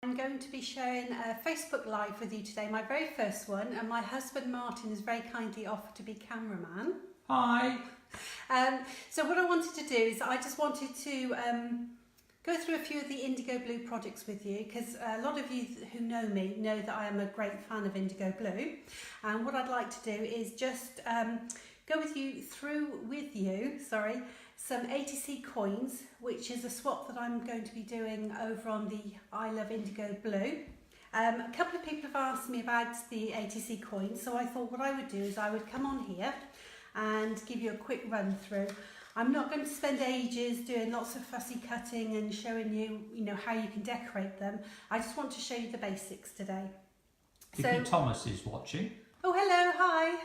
I'm going to be sharing a Facebook Live with you today, my very first one, and my husband Martin has very kindly offered to be cameraman. Hi! So what I wanted to do is I just wanted to go through a few of the IndigoBlu projects with you, because a lot of you who know me know that I am a great fan of IndigoBlu, and what I'd like to do is just go with you some ATC Coins, which is a swap that I'm going to be doing over on the I Love IndigoBlu. A couple of people have asked me about the ATC Coins, so I thought what I would do is I would come on here and give you a quick run through. I'm not going to spend ages doing lots of fussy cutting and showing you, how you can decorate them. I just want to show you the basics today. Vicky Thomas is watching. Oh, hello, hi.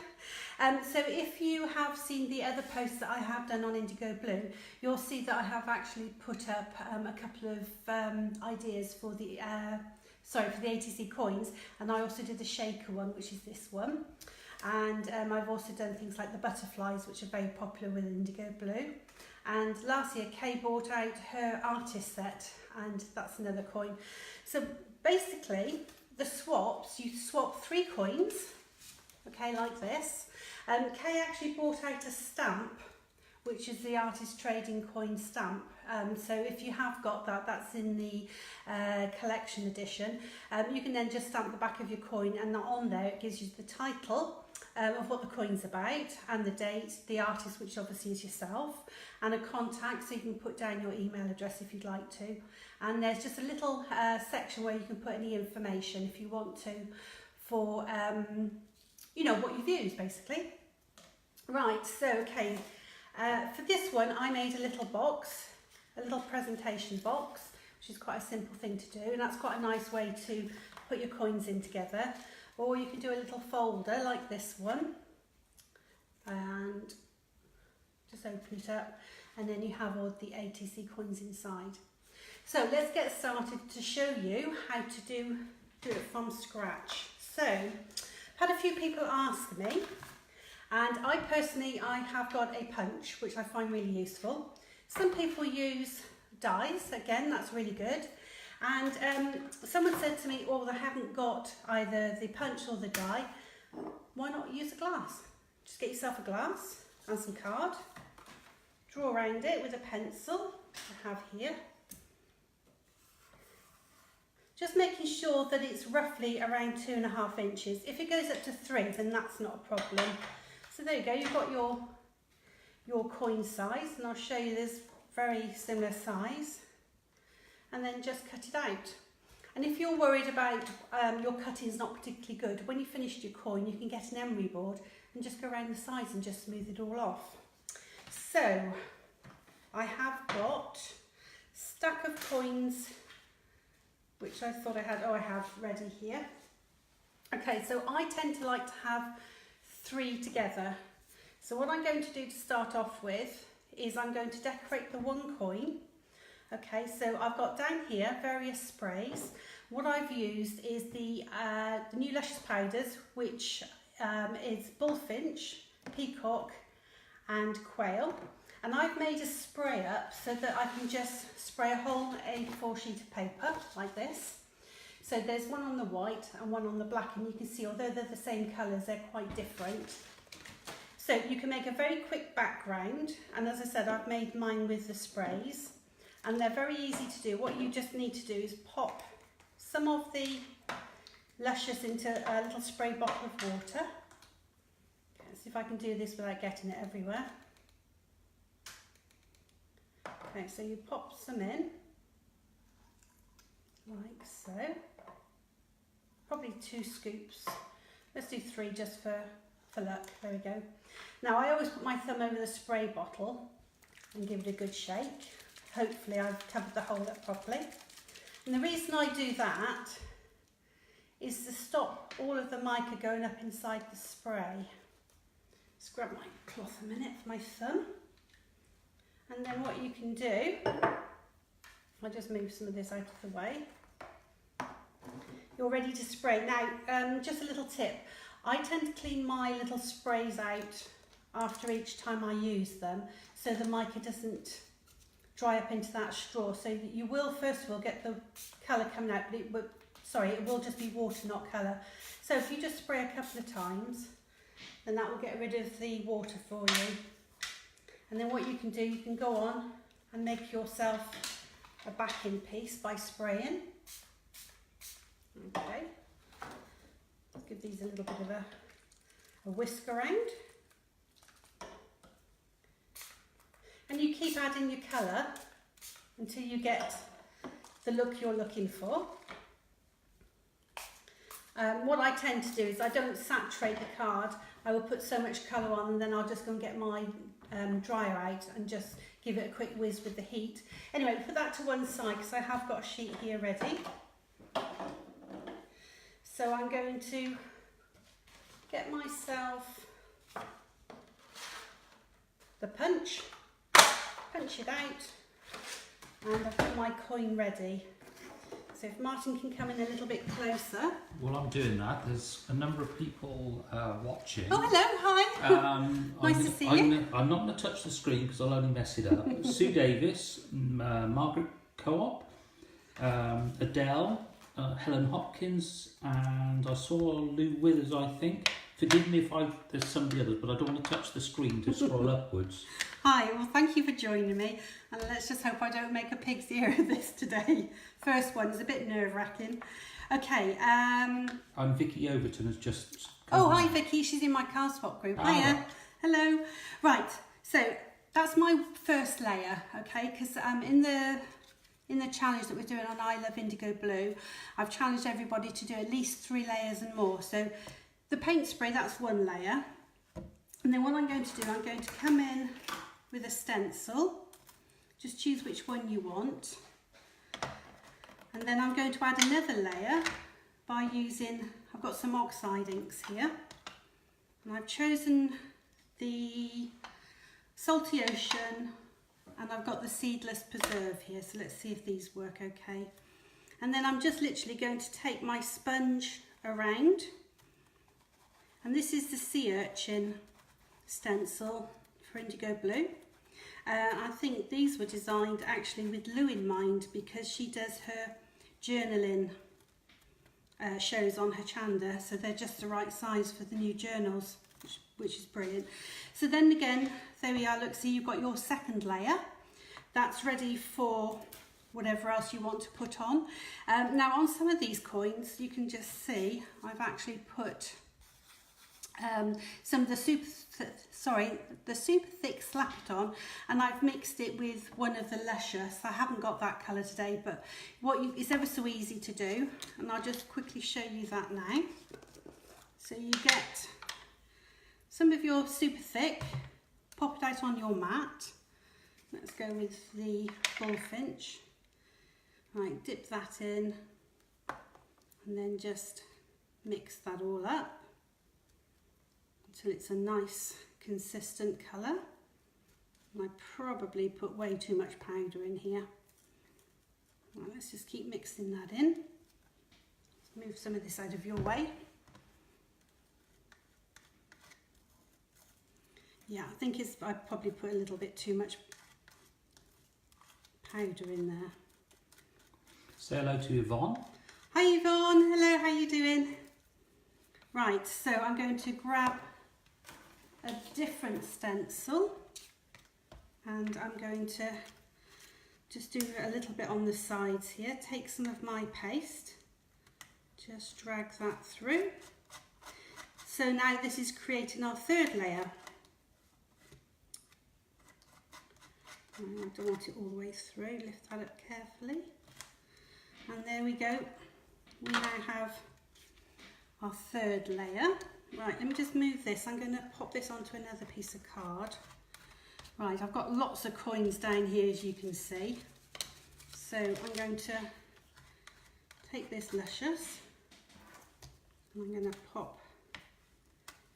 So if you have seen the other posts that I have done on IndigoBlu, you'll see that I have actually put up a couple of ideas for the ATC Coins, and I also did the shaker one, which is this one. And I've also done things like the butterflies, which are very popular with IndigoBlu. And last year, Kay bought out her artist set, and that's another coin. So basically, the swaps, you swap 3 coins, okay, like this. Kay actually bought out a stamp, which is the Artist Trading Coin stamp. So if you have got that, that's in the collection edition. You can then just stamp the back of your coin, and on there it gives you the title of what the coin's about, and the date, the artist, which obviously is yourself, and a contact, so you can put down your email address if you'd like to. And there's just a little section where you can put any information if you want to for what you've used, basically. Right, so okay, for this one I made a little box, a little presentation box, which is quite a simple thing to do, and that's quite a nice way to put your coins in together. Or you can do a little folder like this one, and just open it up, and then you have all the ATC coins inside. So let's get started to show you how to do it from scratch. So I've had a few people ask me, and I have got a punch, which I find really useful. Some people use dies, again, that's really good. And someone said to me, oh, they haven't got either the punch or the die. Why not use a glass? Just get yourself a glass and some card. Draw around it with a pencil I have here. Just making sure that it's roughly around 2.5 inches. If it goes up to 3, then that's not a problem. So there you go, you've got your coin size, and I'll show you this very similar size. And then just cut it out. And if you're worried about your cutting's not particularly good, when you finished your coin, you can get an emery board and just go around the sides and just smooth it all off. So I have got a stack of coins, which I thought I have ready here. Okay, so I tend to like to have 3 together. So what I'm going to do to start off with is I'm going to decorate the one coin. Okay, so I've got down here various sprays. What I've used is the new Luscious powders, which is bullfinch, peacock and quail. And I've made a spray up so that I can just spray a whole A4 sheet of paper like this. So there's one on the white and one on the black, and you can see, although they're the same colours, they're quite different. So you can make a very quick background, and as I said, I've made mine with the sprays. And they're very easy to do. What you just need to do is pop some of the Luscious into a little spray bottle of water. Let's see if I can do this without getting it everywhere. Okay, so you pop some in, like so. Probably 2 scoops. Let's do 3 just for luck. There we go. Now I always put my thumb over the spray bottle and give it a good shake. Hopefully I've covered the hole up properly. And the reason I do that is to stop all of the mica going up inside the spray. Just grab my cloth a minute for my thumb. And then what you can do, I'll just move some of this out of the way. You're ready to spray. Now, just a little tip. I tend to clean my little sprays out after each time I use them, so the mica doesn't dry up into that straw. So you will first of all get the colour coming out, but it will just be water, not colour. So if you just spray a couple of times, then that will get rid of the water for you. And then what you can do, you can go on and make yourself a backing piece by spraying. Okay, let's give these a little bit of a whisk around. And you keep adding your colour until you get the look you're looking for. What I tend to do is I don't saturate the card. I will put so much colour on and then I'll just go and get my dryer out and just give it a quick whiz with the heat. Anyway, put that to one side because I have got a sheet here ready. So I'm going to get myself the punch it out, and I've got my coin ready. So if Martin can come in a little bit closer. While I'm doing that, there's a number of people watching. Oh, hello, hi. Nice to see you. I'm not going to touch the screen because I'll only mess it up. Sue Davis, Margaret Co-op, Adele, Helen Hopkins, and I saw Lou Withers, I think. Forgive me if there's somebody others, but I don't want to touch the screen to scroll upwards. Hi, well thank you for joining me, and let's just hope I don't make a pig's ear of this today. First one's a bit nerve-wracking. Okay, I'm Vicky Overton has just Oh, hi Vicky, she's in my card swap group. Hiya, right. Hello. Right, so that's my first layer, okay, because in the challenge that we're doing on I Love Indigo Blue, I've challenged everybody to do at least 3 layers and more. So the paint spray, that's one layer. And then what I'm going to do, I'm going to come in with a stencil. Just choose which one you want. And then I'm going to add another layer by using, I've got some oxide inks here. And I've chosen the Salty Ocean, and I've got the Seedless Preserve here. So let's see if these work okay. And then I'm just literally going to take my sponge around. And this is the Sea Urchin stencil for Indigo Blue. I think these were designed actually with Lou in mind, because she does her journaling shows on her chanda, so they're just the right size for the new journals, which is brilliant. So then again, there we are, look, see you've got your second layer. That's ready for whatever else you want to put on. Now on some of these coins, you can just see I've actually put some of the super thick Slap-It-On, and I've mixed it with one of the Luscious. I haven't got that colour today, but it's ever so easy to do, and I'll just quickly show you that now. So you get some of your super thick, pop it out on your mat. Let's go with the Bullfinch. Right, dip that in, and then just mix that all up until it's a nice consistent colour. And I probably put way too much powder in here. Right, let's just keep mixing that in. Let's move some of this out of your way. Yeah, I think I probably put a little bit too much powder in there. Say hello to Yvonne. Hi Yvonne, hello, how you doing? Right, so I'm going to grab a different stencil, and I'm going to just do a little bit on the sides here. Take some of my paste, just drag that through. So now this is creating our third layer. I don't want it all the way through, lift that up carefully. And there we go. We now have our third layer. Right, let me just move this. I'm going to pop this onto another piece of card. Right, I've got lots of coins down here, as you can see. So I'm going to take this Luscious, and I'm going to pop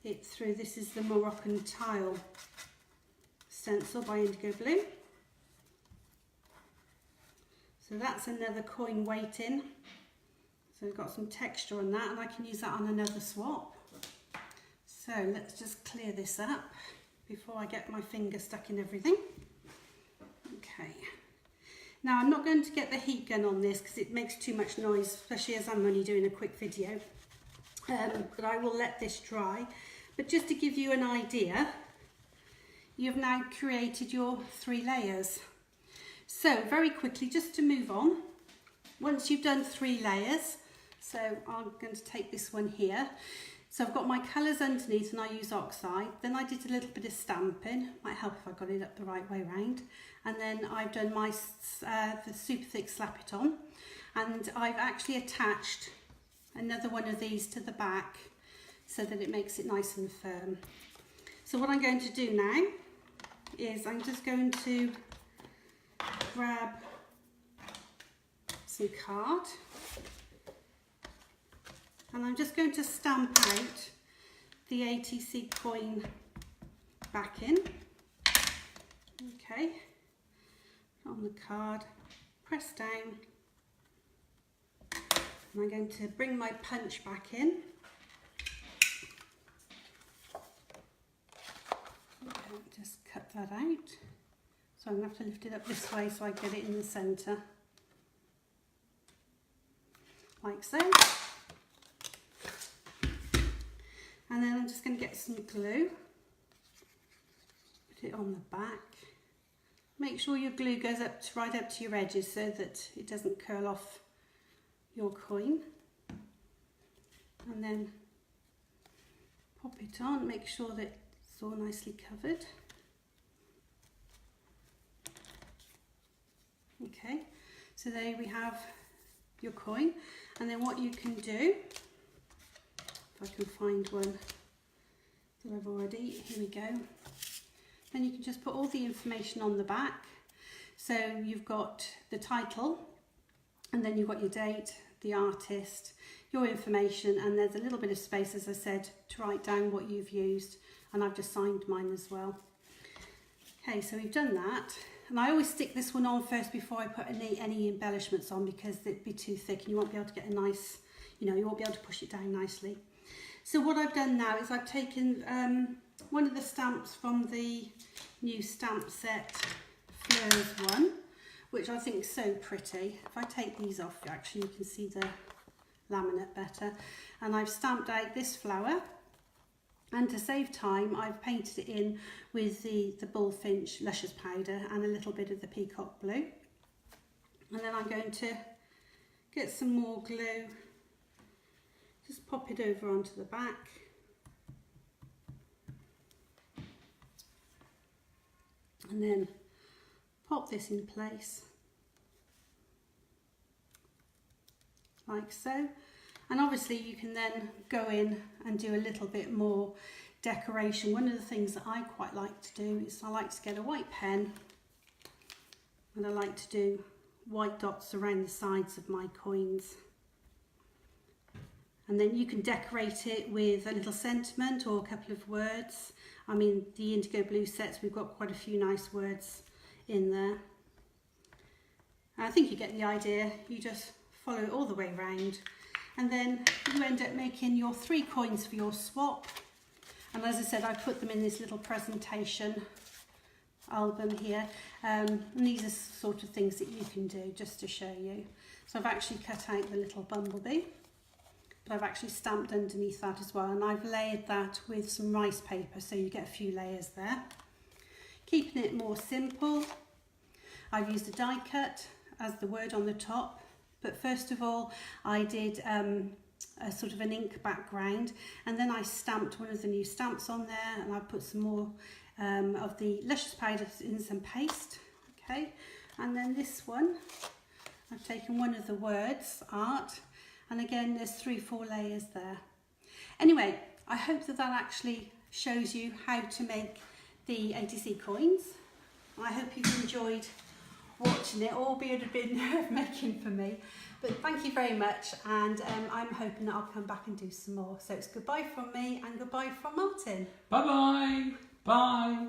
it through. This is the Moroccan Tile stencil by Indigo Blue. So that's another coin weighting. So we've got some texture on that, and I can use that on another swap. So let's just clear this up before I get my finger stuck in everything. Okay, Now I'm not going to get the heat gun on this because it makes too much noise, especially as I'm only doing a quick video. But I will let this dry. But just to give you an idea, you've now created your 3 layers. So very quickly, just to move on, once you've done 3 layers, so I'm going to take this one here. So I've got my colours underneath and I use oxide. Then I did a little bit of stamping, might help if I got it up the right way round. And then I've done my the super thick slap it on. And I've actually attached another one of these to the back so that it makes it nice and firm. So what I'm going to do now is I'm just going to grab some card and I'm just going to stamp out the ATC coin backing. Okay, on the card, press down, and I'm going to bring my punch back in. Okay, just cut that out. So I'm going to have to lift it up this way so I get it in the centre, like so. And then I'm just going to get some glue, put it on the back. Make sure your glue goes up to, right up to your edges so that it doesn't curl off your coin. And then pop it on, make sure that it's all nicely covered. Okay, so there we have your coin. And then what you can do, if I can find one that I've already, here we go. Then you can just put all the information on the back. So you've got the title, and then you've got your date, the artist, your information, and there's a little bit of space, as I said, to write down what you've used, and I've just signed mine as well. Okay, so we've done that, and I always stick this one on first before I put any embellishments on because it'd be too thick and you won't be able to get a nice, you won't be able to push it down nicely. So what I've done now is I've taken one of the stamps from the new stamp set, Fleurs one, which I think is so pretty. If I take these off, actually you can see the laminate better. And I've stamped out this flower, and to save time I've painted it in with the Bullfinch Luscious powder and a little bit of the peacock blue. And then I'm going to get some more glue, just pop it over onto the back. And then pop this in place, like so. And obviously you can then go in and do a little bit more decoration. One of the things that I quite like to do is I like to get a white pen and I like to do white dots around the sides of my coins. And then you can decorate it with a little sentiment or a couple of words. I mean, the IndigoBlu sets, we've got quite a few nice words in there. I think you get the idea. You just follow it all the way around, and then you end up making your 3 coins for your swap. And as I said, I put them in this little presentation album here, and these are sort of things that you can do just to show you. So I've actually cut out the little bumblebee, but I've actually stamped underneath that as well, and I've layered that with some rice paper so you get a few layers there. Keeping it more simple, I've used a die cut as the word on the top, but first of all I did a sort of an ink background, and then I stamped one of the new stamps on there, and I put some more of the Luscious powder in some paste. Okay, and then this one, I've taken one of the words, art, and again there's 3-4 layers there. Anyway, I hope that actually shows you how to make the ATC coins. I hope you've enjoyed watching it, albeit a bit nerve-making for me, but thank you very much, and I'm hoping that I'll come back and do some more. So it's goodbye from me and goodbye from Martin. Bye bye. Bye.